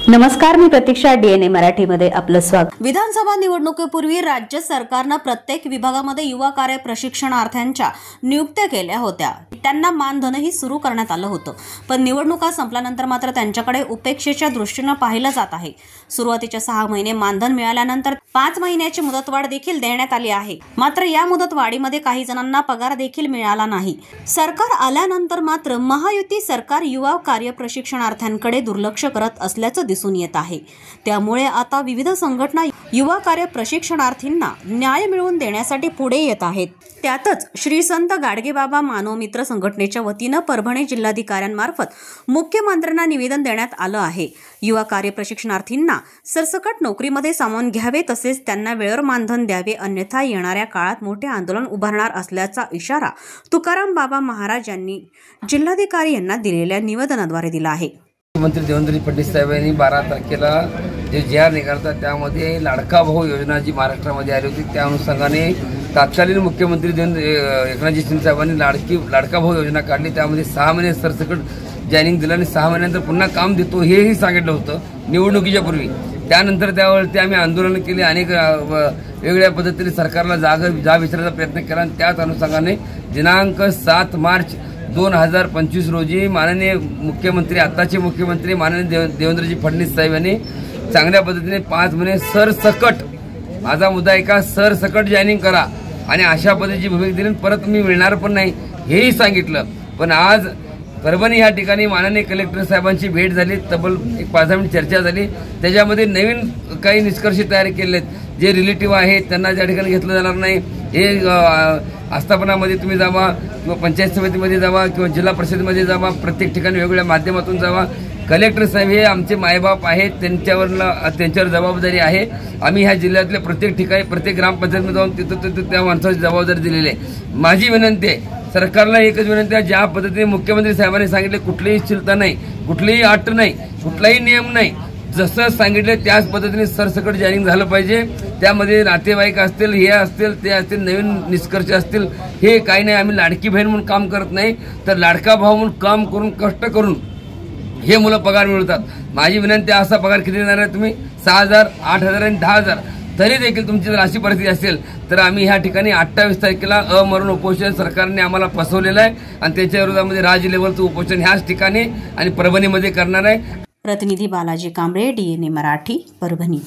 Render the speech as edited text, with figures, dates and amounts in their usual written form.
नमस्कार, मी प्रतीक्षा. DNA मराठीमध्ये आपलं स्वागत. विधानसभा निवडणुकीपूर्वी राज्य सरकारनं प्रत्येक विभागामध्ये युवा कार्य प्रशिक्षणार्थ्यांच्या नियुक्त्या केल्या होत्या. त्यांना मानधनही सुरू करण्यात आलं होतं. पण निवडणुका संपल्यानंतर मात्र त्यांच्याकडे उपेक्षेच्या दृष्टीनं पाहिलं जात आहे. सुरुवातीच्या 6 महिने मानधन मिळाल्यानंतर 5 महिन्याची मुदतवाढ देखील देण्यात आली आहे. मात्र या मुदतवाढीमध्ये काही जणांना पगार देखील मिळाला नाही. सरकार आल्यानंतर मात्र महायुती सरकार युवा कार्य प्रशिक्षणार्थ्यांकडे दुर्लक्ष करत असल्याचं दिसून येत आहे. त्यामुळे आता विविध संघटना युवा कार्य प्रशिक्षणार्थींना न्याय मिळवून देण्यासाठी पुढे येत आहेत. त्यातच श्री संत गाडगेबाबा मानव मित्र संघटनेच्या वतीनं परभणी जिल्हाधिकाऱ्यांमार्फत मुख्यमंत्र्यांना निवेदन देण्यात आलं आहे. युवा कार्य प्रशिक्षणार्थींना सरसकट नोकरीमध्ये सामावून घ्यावे, तसेच त्यांना वेळेवर मानधन द्यावे, अन्यथा येणाऱ्या काळात मोठे आंदोलन उभारणार असल्याचा इशारा तुकाराम बाबा महाराज यांनी जिल्हाधिकारी यांना दिलेल्या निवेदनाद्वारे दिला आहे. मुख्यमंत्री देवेंद्र फडणवीस साहेबांनी 12 तारखेला जे जी.आर निघाला त्यामध्ये लाडका भाऊ योजना जी महाराष्ट्रामध्ये आली होती त्या अनुषंगाने तत्कालीन मुख्यमंत्री एकनाथजी शिंदे साहेबांनी लाडका भाऊ योजना काढली. त्यामध्ये 6 महिने सरसकट जॉईनिंग दिलं आणि 6 महिन्यानंतर पुन्हा काम देतो हेही सांगितलं होतं निवडणुकीच्या पूर्वी. त्यानंतर त्यावरती आम्ही आंदोलन केले, अनेक वेगवेगळ्या पद्धतीने सरकारला जाब विचारायचा प्रयत्न केला आणि त्याच अनुषंगाने दिनांक 7 मार्च 2025 रोजी माननीय मुख्यमंत्री, आताचे मुख्यमंत्री माननीय देवेंद्रजी फडणवीस साहेब यांनी चांगल्या पद्धतीने 5 महिने सरसकट, माझा मुद्दा एका सरसकट जॉईनिंग करा आणि अशा पद्धतीची भूमिका दिली. परत मी मिळणार पण नाही हेही सांगितलं. पण आज परभणी या ठिकाणी माननीय कलेक्टर साहेबांची भेट झाली, तब्बल 5 मिनिट चर्चा झाली. त्याच्यामध्ये नवीन काही निष्कर्ष तयार केले आहेत. जे रिलेटिव्ह आहेत त्यांना त्या ठिकाणी घेतलं जाणार नाही. हे आस्थापनामध्ये तुम्ही जावा किंवा पंचायत समितीमध्ये जावा किंवा जिल्हा परिषदेमध्ये जावा, प्रत्येक ठिकाणी वेगवेगळ्या माध्यमातून जावा. कलेक्टर साहेब हे आमचे मायबाप आहेत, त्यांच्यावर जबाबदारी आहे. आम्ही ह्या जिल्ह्यातल्या प्रत्येक ठिकाणी प्रत्येक ग्रामपंचायतमध्ये जाऊन तिथं त्या माणसाची जबाबदारी दिलेली आहे. माझी विनंती आहे सरकारला, एकच विनंती आहे, ज्या पद्धतीने मुख्यमंत्री साहेबांनी सांगितले कुठलीही चिंता नाही, कुठलीही अट नाही, कुठलाही नियम नाही, जसं सांगितलं त्याच पद्धतीने सरसकट जॉईनिंग झालं पाहिजे. त्यामध्ये नातेवाईक असतील, हे असतील, ते असतील, नवीन निष्कर्ष असतील, हे काही नाही. आम्ही लाडकी बहीण म्हणून काम करत नाही, तर लाडका भाऊ म्हणून काम करून कष्ट करून हे मुलं पगार मिळवतात. माझी विनंती आहे, असा पगार किती देणार आहे तुम्ही? 6,000, 8,000 आणि 10,000. तरी देखील तुमची जर अशी परिस्थिती असेल तर आम्ही ह्या ठिकाणी 28 तारखेला अमरण उपोषण सरकारने आम्हाला फसवलेलं आहे आणि त्याच्या विरोधामध्ये राज्य लेवलचं उपोषण ह्याच ठिकाणी आणि परभणीमध्ये करणार आहे. प्रतिनिधी बालाजी कांबळे, DNA मराठी, परभणी.